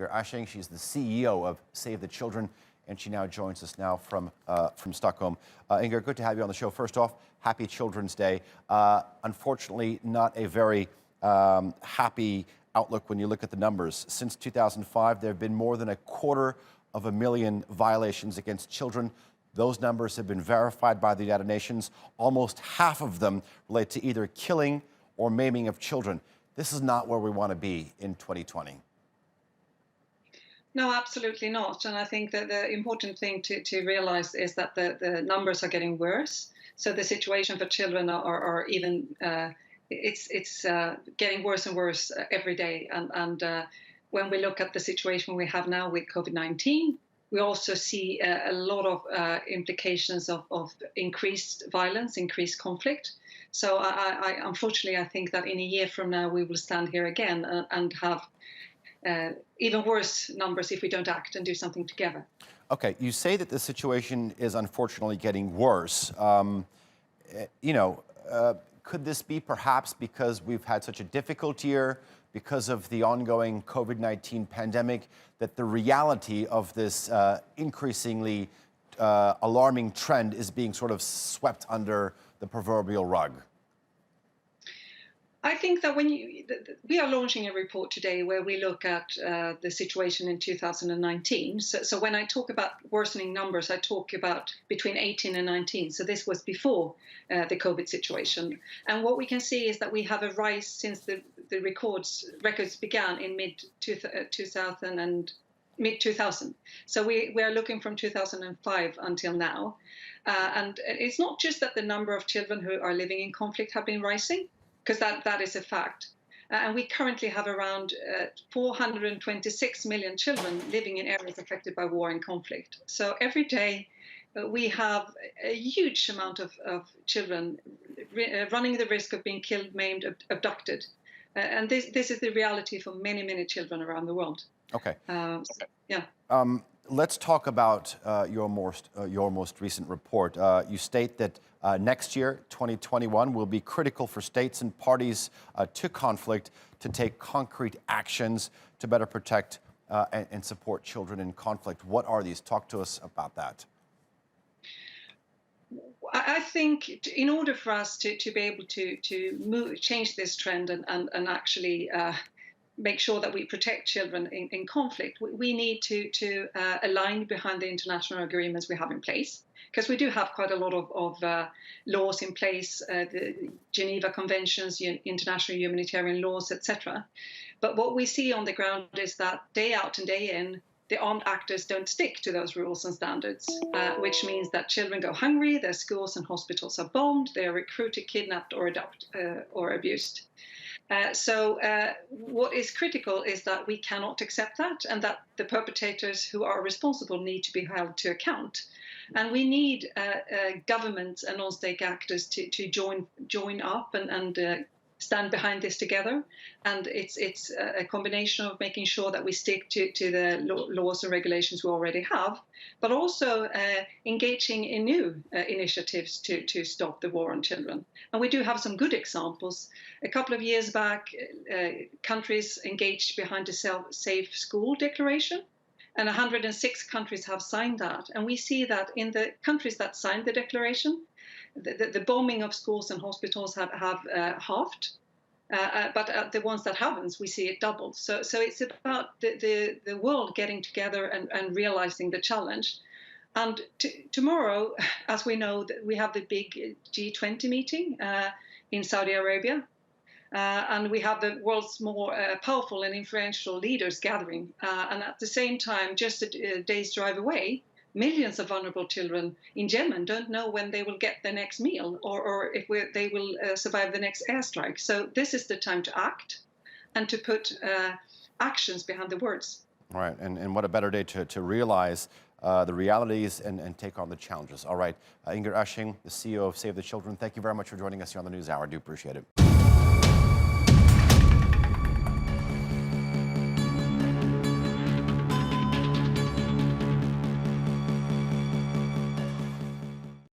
Inger Ashing. She's the CEO of Save the Children, and she now joins us now from Stockholm. Inger, good to have you on the show. First off, happy Children's Day. Unfortunately, not a very happy outlook when you look at the numbers. Since 2005, there have been more than 250,000 violations against children. Those numbers have been verified by the United Nations. Almost half of them relate to either killing or maiming of children. This is not where we want to be in 2020. No, absolutely not. And I think that the important thing to realize is that the numbers are getting worse. So the situation for children are even, it's getting worse and worse every day. And when we look at the situation we have now with COVID-19, we also see a lot of implications of increased violence, increased conflict. So unfortunately, I think that in a year from now, we will stand here again and have even worse numbers if we don't act and do something together. Okay, you say that the situation is unfortunately getting worse. Could this be perhaps because we've had such a difficult year, because of the ongoing COVID-19 pandemic, that the reality of this increasingly alarming trend is being sort of swept under the proverbial rug? I think that we are launching a report today where we look at the situation in 2019. So when I talk about worsening numbers, I talk about between 18 and 19. So this was before the COVID situation. And what we can see is that we have a rise since the records began in mid-2000 and mid-2000. So we are looking from 2005 until now. And it's not just that the number of children who are living in conflict have been rising, because that is a fact. And we currently have around 426 million children living in areas affected by war and conflict. So every day we have a huge amount of children running the risk of being killed, maimed, abducted. And this is the reality for many, many children around the world. Okay. Yeah. Let's talk about your most recent report. You state that next year, 2021, will be critical for states and parties to conflict to take concrete actions to better protect and support children in conflict. What are these? Talk to us about that. I think in order for us to be able to change this trend and actually make sure that we protect children in conflict, we need to align behind the international agreements we have in place, because we do have quite a lot of laws in place, the Geneva Conventions, international humanitarian laws, etc. But what we see on the ground is that day out and day in, the armed actors don't stick to those rules and standards, which means that children go hungry, their schools and hospitals are bombed, they are recruited, kidnapped, or abused. So what is critical is that we cannot accept that, and that the perpetrators who are responsible need to be held to account. And we need governments and non-state actors to join up and stand behind this together. And it's a combination of making sure that we stick to the laws and regulations we already have, but also engaging in new initiatives to stop the war on children. And we do have some good examples. A couple of years back, countries engaged behind the Safe School Declaration, and 106 countries have signed that. And we see that in the countries that signed the declaration, the bombing of schools and hospitals have halved, but the ones that haven't, we see it doubled. So it's about the world getting together and realizing the challenge. And tomorrow, as we know, we have the big G20 meeting in Saudi Arabia. And we have the world's more powerful and influential leaders gathering. And at the same time, just a day's drive away, millions of vulnerable children in Yemen don't know when they will get their next meal or if they will survive the next airstrike. So this is the time to act and to put actions behind the words. Right, and what a better day to realize the realities and take on the challenges. All right, Inger Ashing, the CEO of Save the Children, thank you very much for joining us here on the NewsHour. I do appreciate it.